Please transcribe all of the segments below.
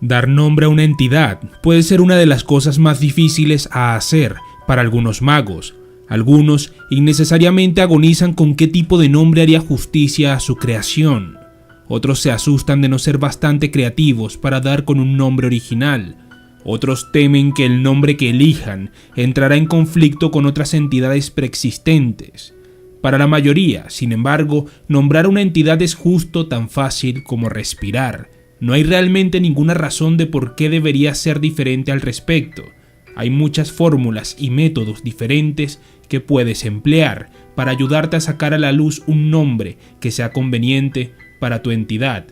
Dar nombre a una entidad puede ser una de las cosas más difíciles a hacer para algunos magos. Algunos innecesariamente agonizan con qué tipo de nombre haría justicia a su creación. Otros se asustan de no ser bastante creativos para dar con un nombre original. Otros temen que el nombre que elijan entrará en conflicto con otras entidades preexistentes. Para la mayoría, sin embargo, nombrar una entidad es justo tan fácil como respirar. No hay realmente ninguna razón de por qué debería ser diferente al respecto. Hay muchas fórmulas y métodos diferentes que puedes emplear para ayudarte a sacar a la luz un nombre que sea conveniente para tu entidad.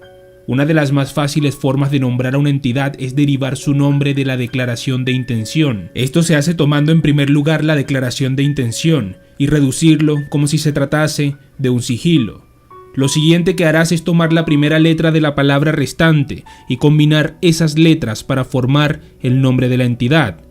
Una de las más fáciles formas de nombrar a una entidad es derivar su nombre de la declaración de intención. Esto se hace tomando en primer lugar la declaración de intención y reducirlo como si se tratase de un sigilo. Lo siguiente que harás es tomar la primera letra de la palabra restante y combinar esas letras para formar el nombre de la entidad.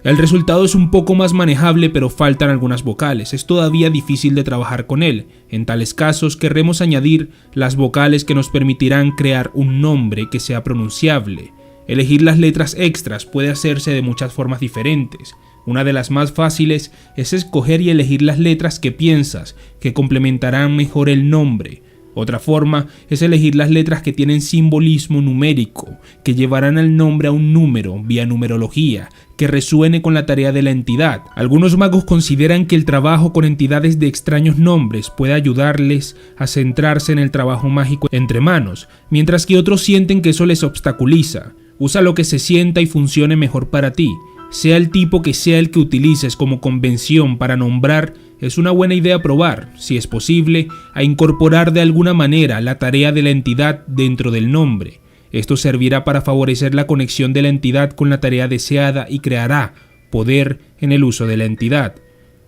El resultado es un poco más manejable, pero faltan algunas vocales. Es todavía difícil de trabajar con él. En tales casos querremos añadir las vocales que nos permitirán crear un nombre que sea pronunciable. Elegir las letras extras puede hacerse de muchas formas diferentes. Una de las más fáciles es escoger y elegir las letras que piensas que complementarán mejor el nombre. Otra forma es elegir las letras que tienen simbolismo numérico, que llevarán al nombre a un número vía numerología, que resuene con la tarea de la entidad. Algunos magos consideran que el trabajo con entidades de extraños nombres puede ayudarles a centrarse en el trabajo mágico entre manos, mientras que otros sienten que eso les obstaculiza. Usa lo que se sienta y funcione mejor para ti. Sea el tipo que sea el que utilices como convención para nombrar, es una buena idea probar, si es posible, a incorporar de alguna manera la tarea de la entidad dentro del nombre. Esto servirá para favorecer la conexión de la entidad con la tarea deseada y creará poder en el uso de la entidad.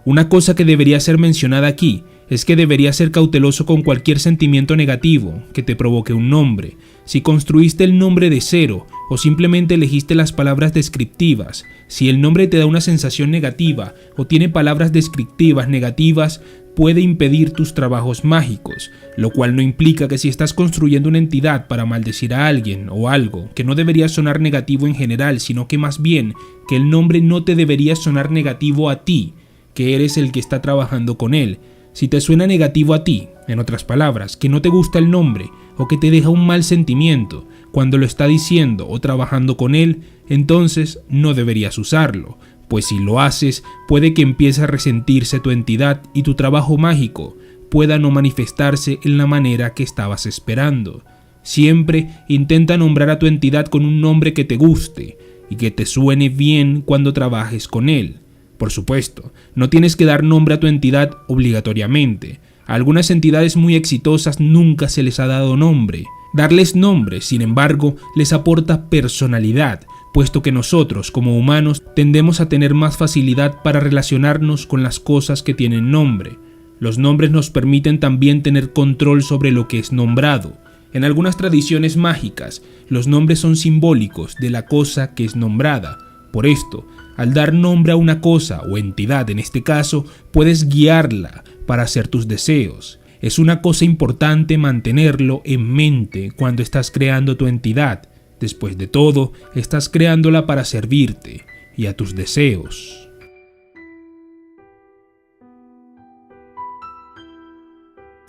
Una cosa que debería ser mencionada aquí es que deberías ser cauteloso con cualquier sentimiento negativo que te provoque un nombre. Si construiste el nombre de cero o simplemente elegiste las palabras descriptivas, si el nombre te da una sensación negativa o tiene palabras descriptivas negativas, puede impedir tus trabajos mágicos, lo cual no implica que si estás construyendo una entidad para maldecir a alguien o algo, que no debería sonar negativo en general, sino que más bien que el nombre no te debería sonar negativo a ti, que eres el que está trabajando con él. Si te suena negativo a ti, en otras palabras, que no te gusta el nombre o que te deja un mal sentimiento cuando lo está diciendo o trabajando con él, entonces no deberías usarlo, pues si lo haces puede que empiece a resentirse tu entidad y tu trabajo mágico pueda no manifestarse en la manera que estabas esperando. Siempre intenta nombrar a tu entidad con un nombre que te guste y que te suene bien cuando trabajes con él. Por supuesto, no tienes que dar nombre a tu entidad obligatoriamente. A algunas entidades muy exitosas nunca se les ha dado nombre. Darles nombre, sin embargo, les aporta personalidad, puesto que nosotros, como humanos, tendemos a tener más facilidad para relacionarnos con las cosas que tienen nombre. Los nombres nos permiten también tener control sobre lo que es nombrado. En algunas tradiciones mágicas, los nombres son simbólicos de la cosa que es nombrada. Por esto, al dar nombre a una cosa o entidad, en este caso, puedes guiarla para hacer tus deseos. Es una cosa importante mantenerlo en mente cuando estás creando tu entidad. Después de todo, estás creándola para servirte y a tus deseos.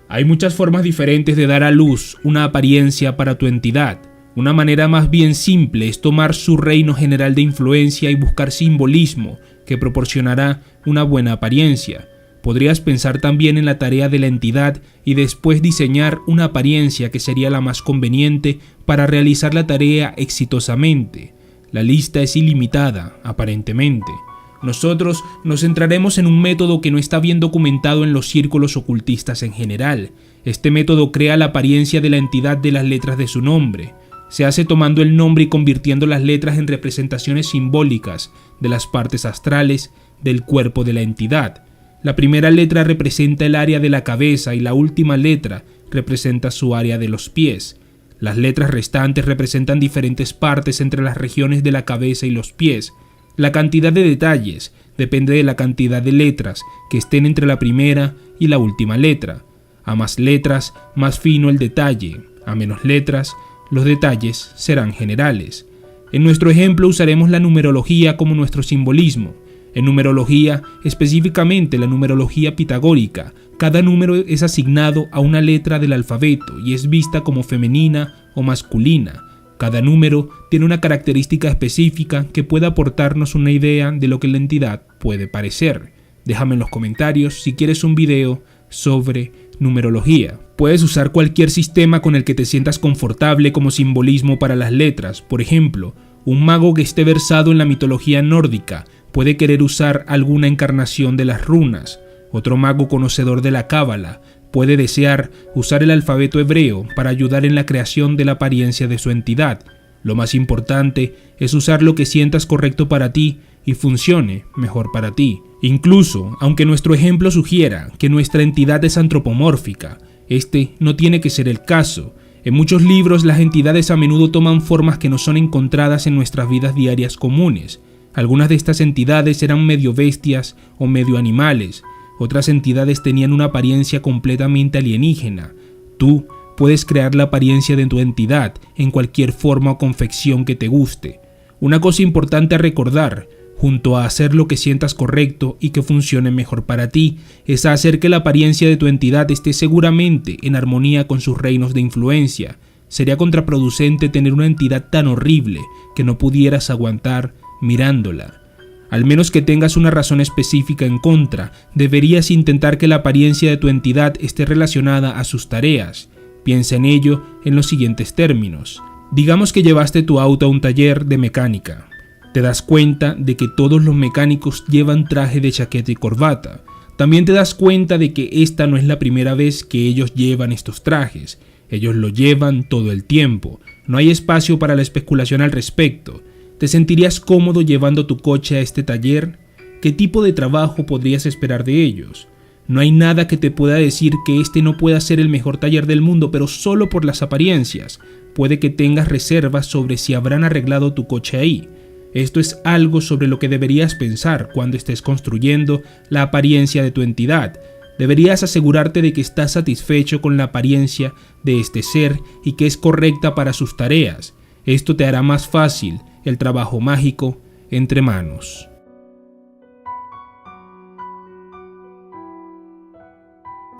Hay muchas formas diferentes de dar a luz una apariencia para tu entidad. Una manera más bien simple es tomar su reino general de influencia y buscar simbolismo que proporcionará una buena apariencia. Podrías pensar también en la tarea de la entidad y después diseñar una apariencia que sería la más conveniente para realizar la tarea exitosamente. La lista es ilimitada, aparentemente. Nosotros nos centraremos en un método que no está bien documentado en los círculos ocultistas en general. Este método crea la apariencia de la entidad de las letras de su nombre. Se hace tomando el nombre y convirtiendo las letras en representaciones simbólicas de las partes astrales del cuerpo de la entidad. La primera letra representa el área de la cabeza y la última letra representa su área de los pies. Las letras restantes representan diferentes partes entre las regiones de la cabeza y los pies. La cantidad de detalles depende de la cantidad de letras que estén entre la primera y la última letra. A más letras, más fino el detalle. A menos letras, los detalles serán generales. En nuestro ejemplo usaremos la numerología como nuestro simbolismo. En numerología, específicamente la numerología pitagórica, cada número es asignado a una letra del alfabeto y es vista como femenina o masculina. Cada número tiene una característica específica que puede aportarnos una idea de lo que la entidad puede parecer. Déjame en los comentarios si quieres un video sobre numerología. Puedes usar cualquier sistema con el que te sientas confortable como simbolismo para las letras. Por ejemplo, un mago que esté versado en la mitología nórdica puede querer usar alguna encarnación de las runas. Otro mago conocedor de la cábala puede desear usar el alfabeto hebreo para ayudar en la creación de la apariencia de su entidad. Lo más importante es usar lo que sientas correcto para ti y funcione mejor para ti. Incluso, aunque nuestro ejemplo sugiera que nuestra entidad es antropomórfica, este no tiene que ser el caso. En muchos libros las entidades a menudo toman formas que no son encontradas en nuestras vidas diarias comunes. Algunas de estas entidades eran medio bestias o medio animales. Otras entidades tenían una apariencia completamente alienígena. Tú puedes crear la apariencia de tu entidad en cualquier forma o confección que te guste. Una cosa importante a recordar, junto a hacer lo que sientas correcto y que funcione mejor para ti, es hacer que la apariencia de tu entidad esté seguramente en armonía con sus reinos de influencia. Sería contraproducente tener una entidad tan horrible que no pudieras aguantar mirándola. Al menos que tengas una razón específica en contra, deberías intentar que la apariencia de tu entidad esté relacionada a sus tareas. Piensa en ello en los siguientes términos. Digamos que llevaste tu auto a un taller de mecánica. Te das cuenta de que todos los mecánicos llevan traje de chaqueta y corbata. También te das cuenta de que esta no es la primera vez que ellos llevan estos trajes. Ellos lo llevan todo el tiempo. No hay espacio para la especulación al respecto. ¿Te sentirías cómodo llevando tu coche a este taller? ¿Qué tipo de trabajo podrías esperar de ellos? No hay nada que te pueda decir que este no pueda ser el mejor taller del mundo, pero solo por las apariencias. Puede que tengas reservas sobre si habrán arreglado tu coche ahí. Esto es algo sobre lo que deberías pensar cuando estés construyendo la apariencia de tu entidad. Deberías asegurarte de que estás satisfecho con la apariencia de este ser y que es correcta para sus tareas. Esto te hará más fácil el trabajo mágico entre manos.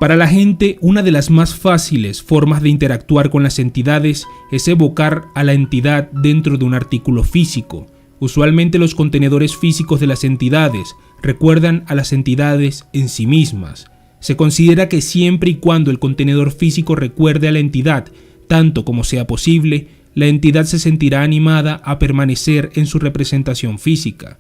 Para la gente, una de las más fáciles formas de interactuar con las entidades es evocar a la entidad dentro de un artículo físico. Usualmente los contenedores físicos de las entidades recuerdan a las entidades en sí mismas. Se considera que siempre y cuando el contenedor físico recuerde a la entidad, tanto como sea posible, la entidad se sentirá animada a permanecer en su representación física.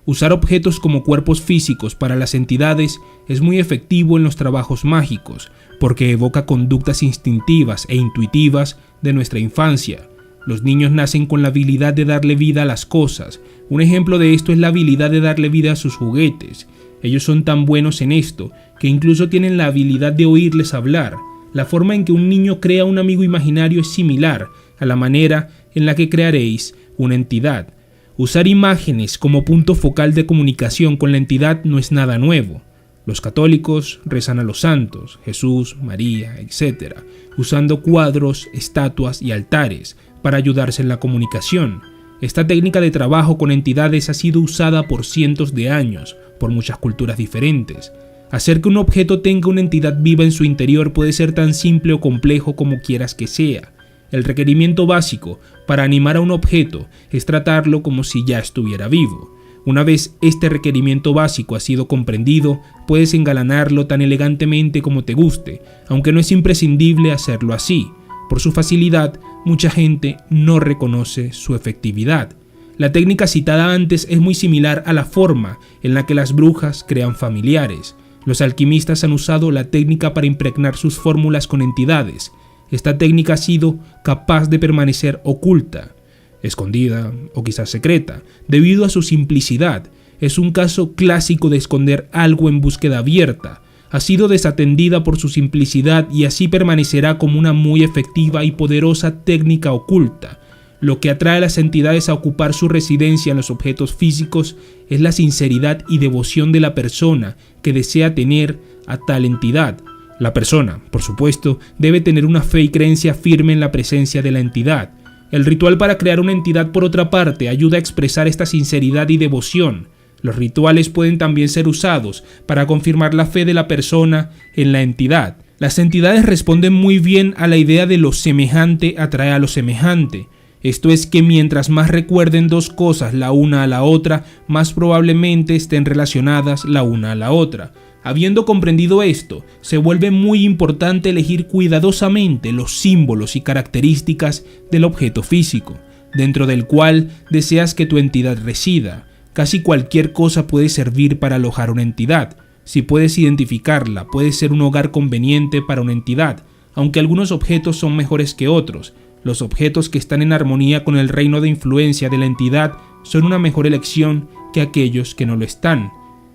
Usar objetos como cuerpos físicos para las entidades es muy efectivo en los trabajos mágicos, porque evoca conductas instintivas e intuitivas de nuestra infancia. Los niños nacen con la habilidad de darle vida a las cosas. Un ejemplo de esto es la habilidad de darle vida a sus juguetes. Ellos son tan buenos en esto que incluso tienen la habilidad de oírles hablar. La forma en que un niño crea un amigo imaginario es similar a la manera en la que crearéis una entidad. Usar imágenes como punto focal de comunicación con la entidad no es nada nuevo. Los católicos rezan a los santos, Jesús, María, etc., usando cuadros, estatuas y altares para ayudarse en la comunicación. Esta técnica de trabajo con entidades ha sido usada por cientos de años, por muchas culturas diferentes. Hacer que un objeto tenga una entidad viva en su interior puede ser tan simple o complejo como quieras que sea. El requerimiento básico para animar a un objeto es tratarlo como si ya estuviera vivo. Una vez este requerimiento básico ha sido comprendido, puedes engalanarlo tan elegantemente como te guste, aunque no es imprescindible hacerlo así. Por su facilidad, mucha gente no reconoce su efectividad. La técnica citada antes es muy similar a la forma en la que las brujas crean familiares. Los alquimistas han usado la técnica para impregnar sus fórmulas con entidades. Esta técnica ha sido capaz de permanecer oculta, escondida o quizás secreta, debido a su simplicidad. Es un caso clásico de esconder algo en búsqueda abierta. Ha sido desatendida por su simplicidad y así permanecerá como una muy efectiva y poderosa técnica oculta. Lo que atrae a las entidades a ocupar su residencia en los objetos físicos es la sinceridad y devoción de la persona que desea tener a tal entidad. La persona, por supuesto, debe tener una fe y creencia firme en la presencia de la entidad. El ritual para crear una entidad, por otra parte, ayuda a expresar esta sinceridad y devoción. Los rituales pueden también ser usados para confirmar la fe de la persona en la entidad. Las entidades responden muy bien a la idea de lo semejante atrae a lo semejante. Esto es que mientras más recuerden dos cosas la una a la otra, más probablemente estén relacionadas la una a la otra. Habiendo comprendido esto, se vuelve muy importante elegir cuidadosamente los símbolos y características del objeto físico, dentro del cual deseas que tu entidad resida. Casi cualquier cosa puede servir para alojar una entidad. Si puedes identificarla, puede ser un hogar conveniente para una entidad, aunque algunos objetos son mejores que otros. Los objetos que están en armonía con el reino de influencia de la entidad son una mejor elección que aquellos que no lo están.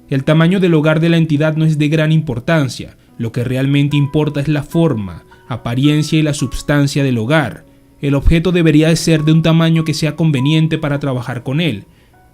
El tamaño del hogar de la entidad no es de gran importancia. Lo que realmente importa es la forma, apariencia y la substancia del hogar. El objeto debería de ser de un tamaño que sea conveniente para trabajar con él.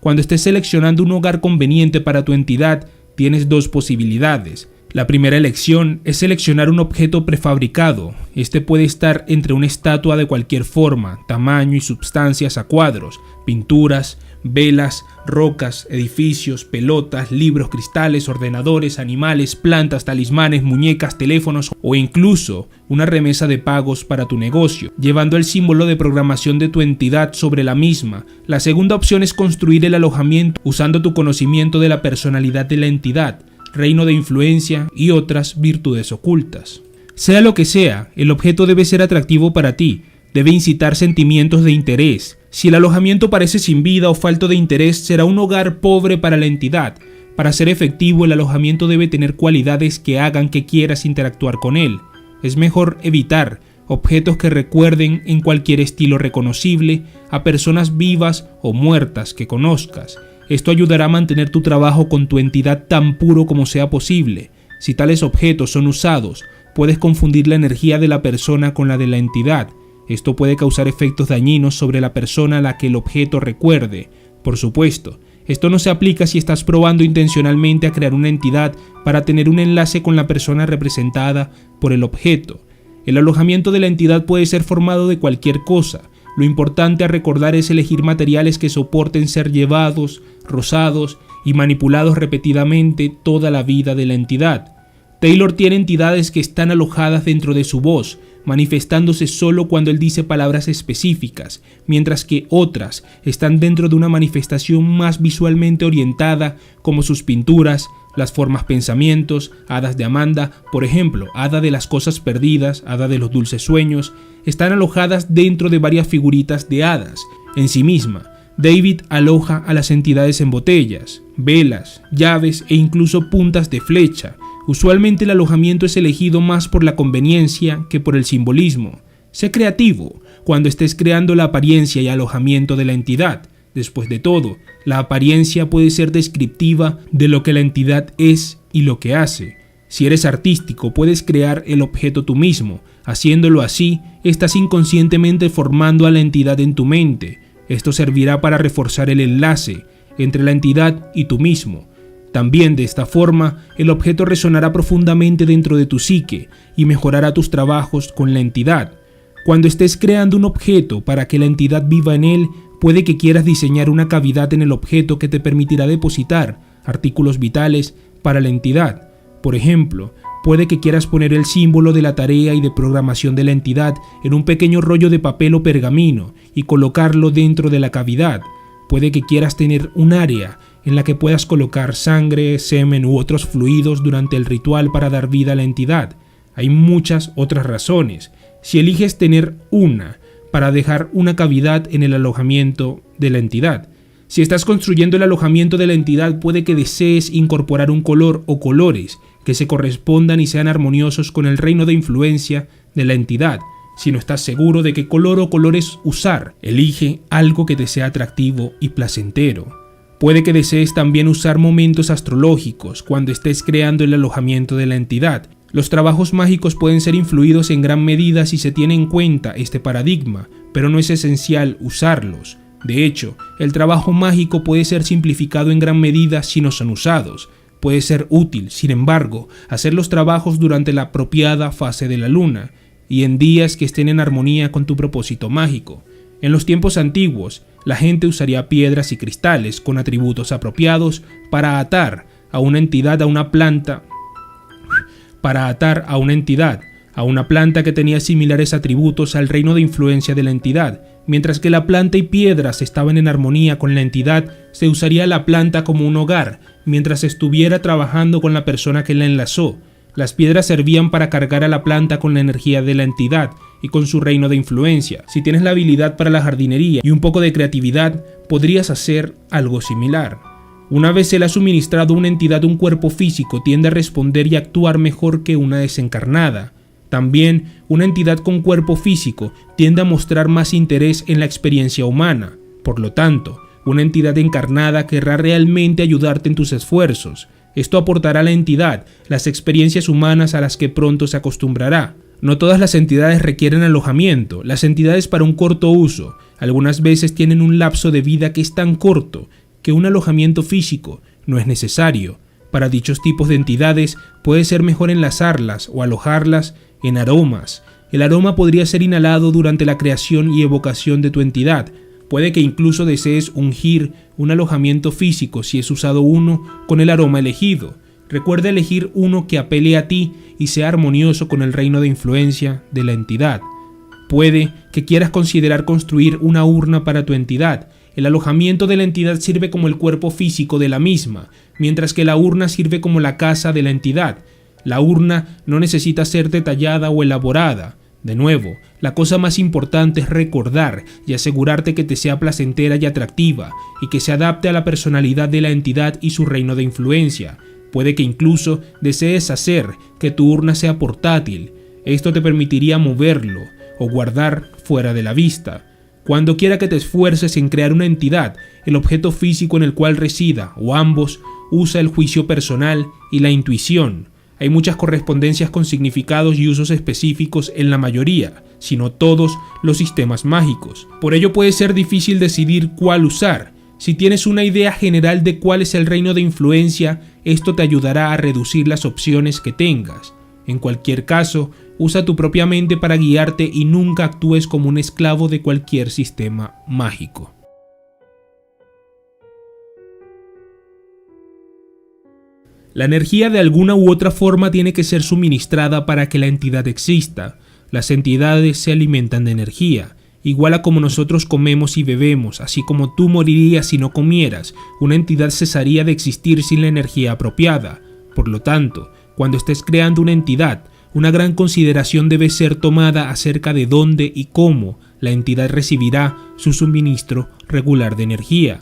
Cuando estés seleccionando un hogar conveniente para tu entidad, tienes dos posibilidades. La primera elección es seleccionar un objeto prefabricado. Este puede estar entre una estatua de cualquier forma, tamaño y substancias a cuadros, pinturas, velas, rocas, edificios, pelotas, libros, cristales, ordenadores, animales, plantas, talismanes, muñecas, teléfonos o incluso una remesa de pagos para tu negocio, llevando el símbolo de programación de tu entidad sobre la misma. La segunda opción es construir el alojamiento usando tu conocimiento de la personalidad de la entidad, reino de influencia y otras virtudes ocultas. Sea lo que sea, el objeto debe ser atractivo para ti, debe incitar sentimientos de interés. Si el alojamiento parece sin vida o falto de interés, será un hogar pobre para la entidad. Para ser efectivo, el alojamiento debe tener cualidades que hagan que quieras interactuar con él. Es mejor evitar objetos que recuerden en cualquier estilo reconocible a personas vivas o muertas que conozcas. Esto ayudará a mantener tu trabajo con tu entidad tan puro como sea posible. Si tales objetos son usados, puedes confundir la energía de la persona con la de la entidad. Esto puede causar efectos dañinos sobre la persona a la que el objeto recuerde. Por supuesto, esto no se aplica si estás probando intencionalmente a crear una entidad para tener un enlace con la persona representada por el objeto. El alojamiento de la entidad puede ser formado de cualquier cosa. Lo importante a recordar es elegir materiales que soporten ser llevados, rozados y manipulados repetidamente toda la vida de la entidad. Taylor tiene entidades que están alojadas dentro de su voz, manifestándose solo cuando él dice palabras específicas, mientras que otras están dentro de una manifestación más visualmente orientada, como sus pinturas, las formas pensamientos, hadas de Amanda, por ejemplo, hada de las cosas perdidas, hada de los dulces sueños, están alojadas dentro de varias figuritas de hadas. En sí misma, David aloja a las entidades en botellas, velas, llaves e incluso puntas de flecha. Usualmente el alojamiento es elegido más por la conveniencia que por el simbolismo. Sé creativo cuando estés creando la apariencia y alojamiento de la entidad. Después de todo, la apariencia puede ser descriptiva de lo que la entidad es y lo que hace. Si eres artístico, puedes crear el objeto tú mismo. Haciéndolo así, estás inconscientemente formando a la entidad en tu mente. Esto servirá para reforzar el enlace entre la entidad y tú mismo. También de esta forma, el objeto resonará profundamente dentro de tu psique y mejorará tus trabajos con la entidad. Cuando estés creando un objeto para que la entidad viva en él, puede que quieras diseñar una cavidad en el objeto que te permitirá depositar artículos vitales para la entidad. Por ejemplo, puede que quieras poner el símbolo de la tarea y de programación de la entidad en un pequeño rollo de papel o pergamino y colocarlo dentro de la cavidad. Puede que quieras tener un área en la que puedas colocar sangre, semen u otros fluidos durante el ritual para dar vida a la entidad. Hay muchas otras razones. Si eliges tener una, para dejar una cavidad en el alojamiento de la entidad. Si estás construyendo el alojamiento de la entidad, puede que desees incorporar un color o colores que se correspondan y sean armoniosos con el reino de influencia de la entidad. Si no estás seguro de qué color o colores usar, elige algo que te sea atractivo y placentero. Puede que desees también usar momentos astrológicos cuando estés creando el alojamiento de la entidad. Los trabajos mágicos pueden ser influidos en gran medida si se tiene en cuenta este paradigma, pero no es esencial usarlos. De hecho, el trabajo mágico puede ser simplificado en gran medida si no son usados. Puede ser útil, sin embargo, hacer los trabajos durante la apropiada fase de la luna y en días que estén en armonía con tu propósito mágico. En los tiempos antiguos, la gente usaría piedras y cristales con atributos apropiados para atar a una entidad a una planta, a una planta que tenía similares atributos al reino de influencia de la entidad. Mientras que la planta y piedras estaban en armonía con la entidad, se usaría la planta como un hogar, mientras estuviera trabajando con la persona que la enlazó. Las piedras servían para cargar a la planta con la energía de la entidad y con su reino de influencia. Si tienes la habilidad para la jardinería y un poco de creatividad, podrías hacer algo similar. Una vez se le ha suministrado a una entidad un cuerpo físico, tiende a responder y actuar mejor que una desencarnada. También, una entidad con cuerpo físico tiende a mostrar más interés en la experiencia humana. Por lo tanto, una entidad encarnada querrá realmente ayudarte en tus esfuerzos. Esto aportará a la entidad las experiencias humanas a las que pronto se acostumbrará. No todas las entidades requieren alojamiento. Las entidades para un corto uso algunas veces tienen un lapso de vida que es tan corto que un alojamiento físico no es necesario. Para dichos tipos de entidades puede ser mejor enlazarlas o alojarlas en aromas. El aroma podría ser inhalado durante la creación y evocación de tu entidad. Puede que incluso desees ungir un alojamiento físico si es usado uno con el aroma elegido. Recuerda elegir uno que apele a ti y sea armonioso con el reino de influencia de la entidad. Puede que quieras considerar construir una urna para tu entidad. El alojamiento de la entidad sirve como el cuerpo físico de la misma, mientras que la urna sirve como la casa de la entidad. La urna no necesita ser detallada o elaborada. De nuevo, la cosa más importante es recordar y asegurarte que te sea placentera y atractiva, y que se adapte a la personalidad de la entidad y su reino de influencia. Puede que incluso desees hacer que tu urna sea portátil. Esto te permitiría moverlo o guardar fuera de la vista. Cuando quiera que te esfuerces en crear una entidad, el objeto físico en el cual resida, o ambos, usa el juicio personal y la intuición. Hay muchas correspondencias con significados y usos específicos en la mayoría, si no todos, los sistemas mágicos. Por ello puede ser difícil decidir cuál usar. Si tienes una idea general de cuál es el reino de influencia, esto te ayudará a reducir las opciones que tengas. En cualquier caso, usa tu propia mente para guiarte y nunca actúes como un esclavo de cualquier sistema mágico. La energía de alguna u otra forma tiene que ser suministrada para que la entidad exista. Las entidades se alimentan de energía, igual a como nosotros comemos y bebemos, así como tú morirías si no comieras. Una entidad cesaría de existir sin la energía apropiada. Por lo tanto, cuando estés creando una entidad, una gran consideración debe ser tomada acerca de dónde y cómo la entidad recibirá su suministro regular de energía.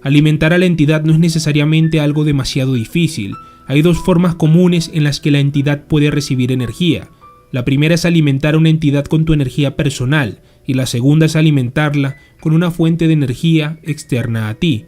Alimentar a la entidad no es necesariamente algo demasiado difícil. Hay dos formas comunes en las que la entidad puede recibir energía. La primera es alimentar a una entidad con tu energía personal y la segunda es alimentarla con una fuente de energía externa a ti.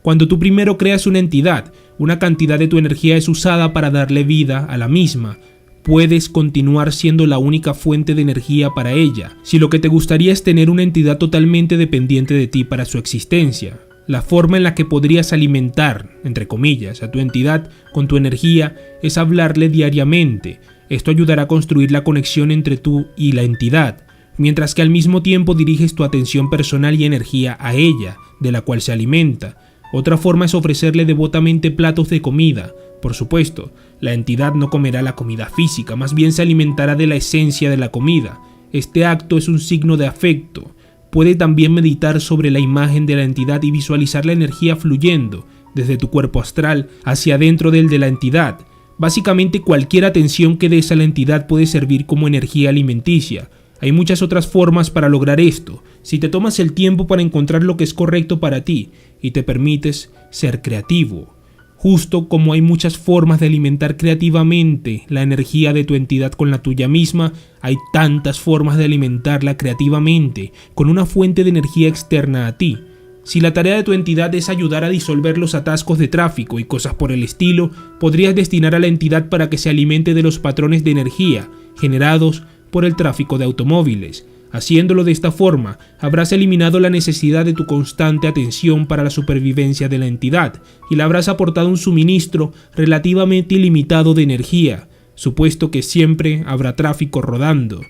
Cuando tú primero creas una entidad, una cantidad de tu energía es usada para darle vida a la misma. Puedes continuar siendo la única fuente de energía para ella, si lo que te gustaría es tener una entidad totalmente dependiente de ti para su existencia. La forma en la que podrías alimentar, entre comillas, a tu entidad con tu energía es hablarle diariamente. Esto ayudará a construir la conexión entre tú y la entidad, mientras que al mismo tiempo diriges tu atención personal y energía a ella, de la cual se alimenta. Otra forma es ofrecerle devotamente platos de comida. Por supuesto, la entidad no comerá la comida física, más bien se alimentará de la esencia de la comida. Este acto es un signo de afecto. Puede también meditar sobre la imagen de la entidad y visualizar la energía fluyendo desde tu cuerpo astral hacia adentro del de la entidad. Básicamente cualquier atención que des a la entidad puede servir como energía alimenticia. Hay muchas otras formas para lograr esto, si te tomas el tiempo para encontrar lo que es correcto para ti y te permites ser creativo. Justo como hay muchas formas de alimentar creativamente la energía de tu entidad con la tuya misma, hay tantas formas de alimentarla creativamente con una fuente de energía externa a ti. Si la tarea de tu entidad es ayudar a disolver los atascos de tráfico y cosas por el estilo, podrías destinar a la entidad para que se alimente de los patrones de energía generados por el tráfico de automóviles. Haciéndolo de esta forma, habrás eliminado la necesidad de tu constante atención para la supervivencia de la entidad y le habrás aportado un suministro relativamente ilimitado de energía, supuesto que siempre habrá tráfico rodando.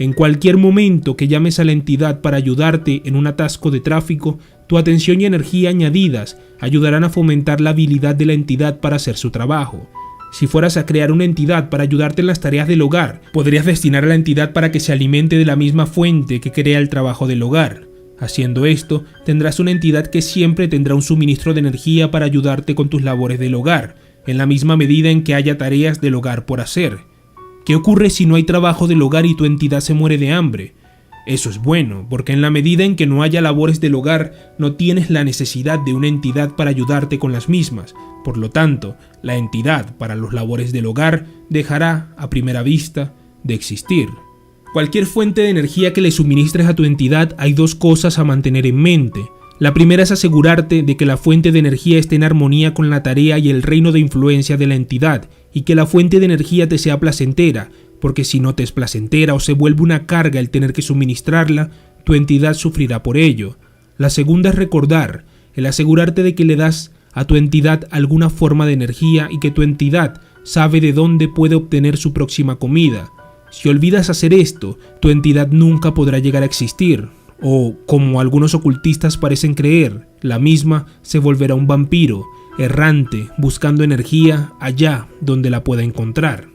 En cualquier momento que llames a la entidad para ayudarte en un atasco de tráfico, tu atención y energía añadidas ayudarán a fomentar la habilidad de la entidad para hacer su trabajo. Si fueras a crear una entidad para ayudarte en las tareas del hogar, podrías destinar a la entidad para que se alimente de la misma fuente que crea el trabajo del hogar. Haciendo esto, tendrás una entidad que siempre tendrá un suministro de energía para ayudarte con tus labores del hogar, en la misma medida en que haya tareas del hogar por hacer. ¿Qué ocurre si no hay trabajo del hogar y tu entidad se muere de hambre? Eso es bueno, porque en la medida en que no haya labores del hogar, no tienes la necesidad de una entidad para ayudarte con las mismas. Por lo tanto, la entidad para los labores del hogar dejará, a primera vista, de existir. Cualquier fuente de energía que le suministres a tu entidad, hay dos cosas a mantener en mente. La primera es asegurarte de que la fuente de energía esté en armonía con la tarea y el reino de influencia de la entidad, y que la fuente de energía te sea placentera, porque si no te es placentera o se vuelve una carga el tener que suministrarla, tu entidad sufrirá por ello. La segunda es recordar, el asegurarte de que le das a tu entidad alguna forma de energía y que tu entidad sabe de dónde puede obtener su próxima comida. Si olvidas hacer esto, tu entidad nunca podrá llegar a existir, o, como algunos ocultistas parecen creer, la misma se volverá un vampiro, errante, buscando energía allá donde la pueda encontrar.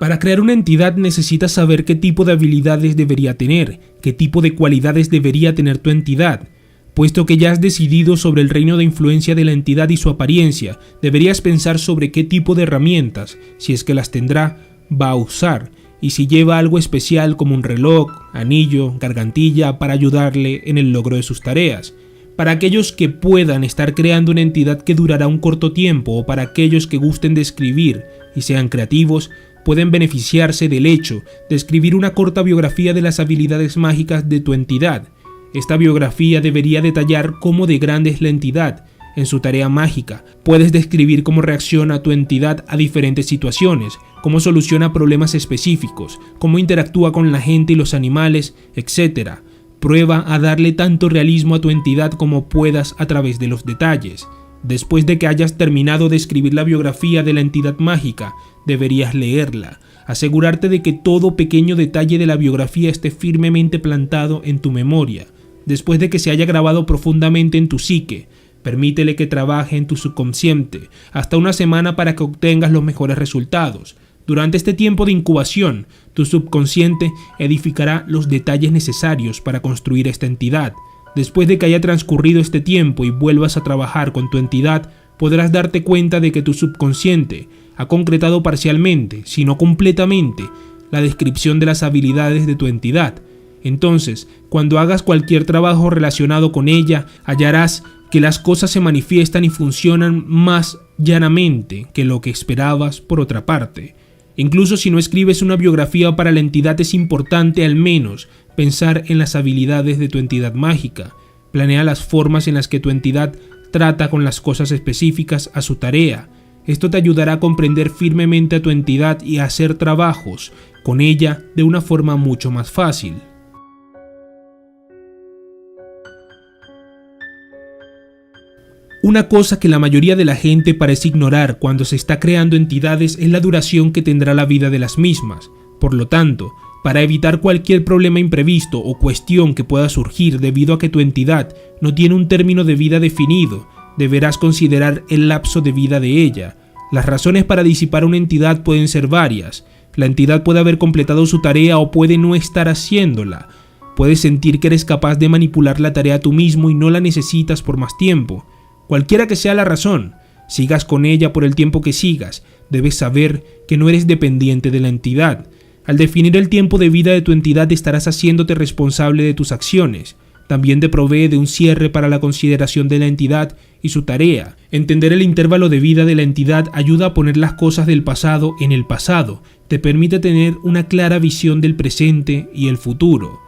Para crear una entidad necesitas saber qué tipo de habilidades debería tener, qué tipo de cualidades debería tener tu entidad. Puesto que ya has decidido sobre el reino de influencia de la entidad y su apariencia, deberías pensar sobre qué tipo de herramientas, si es que las tendrá, va a usar, y si lleva algo especial como un reloj, anillo, gargantilla para ayudarle en el logro de sus tareas. Para aquellos que puedan estar creando una entidad que durará un corto tiempo o para aquellos que gusten de escribir y sean creativos, pueden beneficiarse del hecho de escribir una corta biografía de las habilidades mágicas de tu entidad. Esta biografía debería detallar cómo de grande es la entidad en su tarea mágica. Puedes describir cómo reacciona tu entidad a diferentes situaciones, cómo soluciona problemas específicos, cómo interactúa con la gente y los animales, etc. Prueba a darle tanto realismo a tu entidad como puedas a través de los detalles. Después de que hayas terminado de escribir la biografía de la entidad mágica, deberías leerla. Asegurarte de que todo pequeño detalle de la biografía esté firmemente plantado en tu memoria. Después de que se haya grabado profundamente en tu psique, permítele que trabaje en tu subconsciente hasta una semana para que obtengas los mejores resultados. Durante este tiempo de incubación, tu subconsciente edificará los detalles necesarios para construir esta entidad. Después de que haya transcurrido este tiempo y vuelvas a trabajar con tu entidad, podrás darte cuenta de que tu subconsciente ha concretado parcialmente, si no completamente, la descripción de las habilidades de tu entidad. Entonces, cuando hagas cualquier trabajo relacionado con ella, hallarás que las cosas se manifiestan y funcionan más llanamente que lo que esperabas por otra parte. Incluso si no escribes una biografía para la entidad, es importante al menos pensar en las habilidades de tu entidad mágica. Planea las formas en las que tu entidad trata con las cosas específicas a su tarea. Esto te ayudará a comprender firmemente a tu entidad y a hacer trabajos con ella de una forma mucho más fácil. Una cosa que la mayoría de la gente parece ignorar cuando se está creando entidades es la duración que tendrá la vida de las mismas. Por lo tanto, para evitar cualquier problema imprevisto o cuestión que pueda surgir debido a que tu entidad no tiene un término de vida definido, deberás considerar el lapso de vida de ella. Las razones para disipar una entidad pueden ser varias. La entidad puede haber completado su tarea o puede no estar haciéndola. Puedes sentir que eres capaz de manipular la tarea tú mismo y no la necesitas por más tiempo. Cualquiera que sea la razón, sigas con ella por el tiempo que sigas, debes saber que no eres dependiente de la entidad. Al definir el tiempo de vida de tu entidad estarás haciéndote responsable de tus acciones. También te provee de un cierre para la consideración de la entidad y su tarea. Entender el intervalo de vida de la entidad ayuda a poner las cosas del pasado en el pasado, te permite tener una clara visión del presente y el futuro.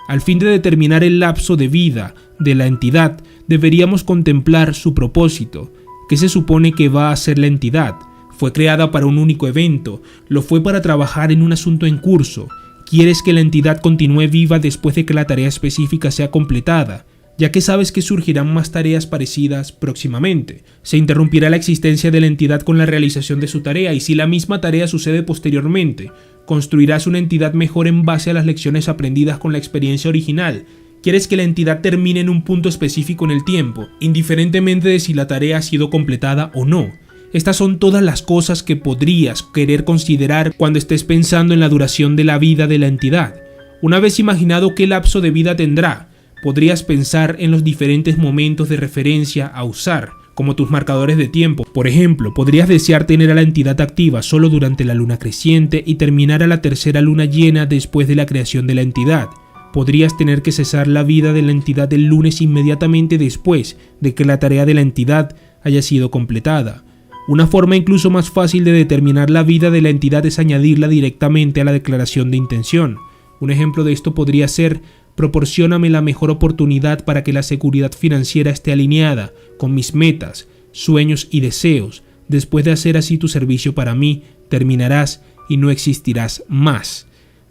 Al fin de determinar el lapso de vida de la entidad, deberíamos contemplar su propósito. ¿Qué se supone que va a hacer la entidad? ¿Fue creada para un único evento? ¿Lo fue para trabajar en un asunto en curso? ¿Quieres que la entidad continúe viva después de que la tarea específica sea completada? ya que sabes que surgirán más tareas parecidas próximamente. Se interrumpirá la existencia de la entidad con la realización de su tarea, y si la misma tarea sucede posteriormente, construirás una entidad mejor en base a las lecciones aprendidas con la experiencia original. Quieres que la entidad termine en un punto específico en el tiempo, indiferentemente de si la tarea ha sido completada o no. Estas son todas las cosas que podrías querer considerar cuando estés pensando en la duración de la vida de la entidad. Una vez imaginado qué lapso de vida tendrá, podrías pensar en los diferentes momentos de referencia a usar, como tus marcadores de tiempo. Por ejemplo, podrías desear tener a la entidad activa solo durante la luna creciente y terminar a la tercera luna llena después de la creación de la entidad. Podrías tener que cesar la vida de la entidad el lunes inmediatamente después de que la tarea de la entidad haya sido completada. Una forma incluso más fácil de determinar la vida de la entidad es añadirla directamente a la declaración de intención. Un ejemplo de esto podría ser: proporcióname la mejor oportunidad para que la seguridad financiera esté alineada con mis metas, sueños y deseos. Después de hacer así tu servicio para mí, terminarás y no existirás más.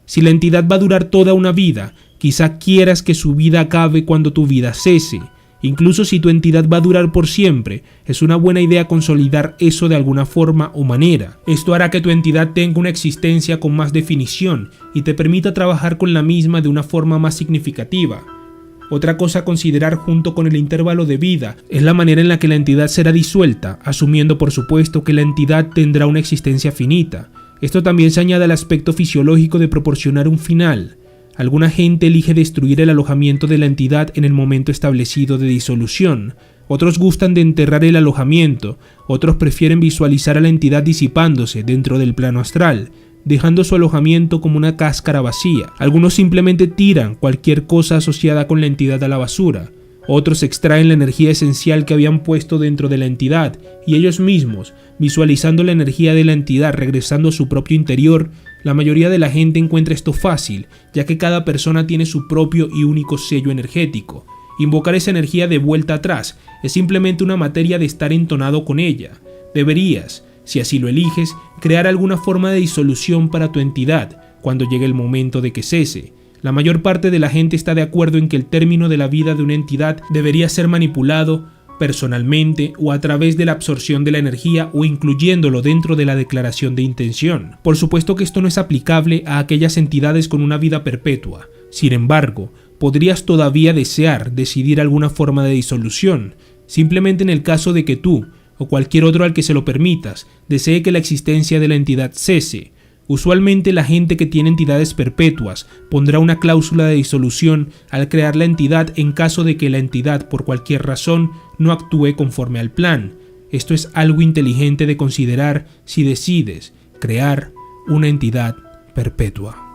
Si la entidad va a durar toda una vida, quizá quieras que su vida acabe cuando tu vida cese. Incluso si tu entidad va a durar por siempre, es una buena idea consolidar eso de alguna forma o manera. Esto hará que tu entidad tenga una existencia con más definición y te permita trabajar con la misma de una forma más significativa. Otra cosa a considerar junto con el intervalo de vida es la manera en la que la entidad será disuelta, asumiendo por supuesto que la entidad tendrá una existencia finita. Esto también se añade al aspecto fisiológico de proporcionar un final. Alguna gente elige destruir el alojamiento de la entidad en el momento establecido de disolución. Otros gustan de enterrar el alojamiento. Otros prefieren visualizar a la entidad disipándose dentro del plano astral, dejando su alojamiento como una cáscara vacía. Algunos simplemente tiran cualquier cosa asociada con la entidad a la basura. Otros extraen la energía esencial que habían puesto dentro de la entidad y ellos mismos, visualizando la energía de la entidad regresando a su propio interior. La mayoría de la gente encuentra esto fácil, ya que cada persona tiene su propio y único sello energético. Invocar esa energía de vuelta atrás es simplemente una materia de estar entonado con ella. Deberías, si así lo eliges, crear alguna forma de disolución para tu entidad cuando llegue el momento de que cese. La mayor parte de la gente está de acuerdo en que el término de la vida de una entidad debería ser manipulado personalmente o a través de la absorción de la energía o incluyéndolo dentro de la declaración de intención. Por supuesto que esto no es aplicable a aquellas entidades con una vida perpetua. Sin embargo, podrías todavía desear decidir alguna forma de disolución, simplemente en el caso de que tú, o cualquier otro al que se lo permitas, desee que la existencia de la entidad cese. Usualmente la gente que tiene entidades perpetuas pondrá una cláusula de disolución al crear la entidad en caso de que la entidad por cualquier razón no actúe conforme al plan. Esto es algo inteligente de considerar si decides crear una entidad perpetua.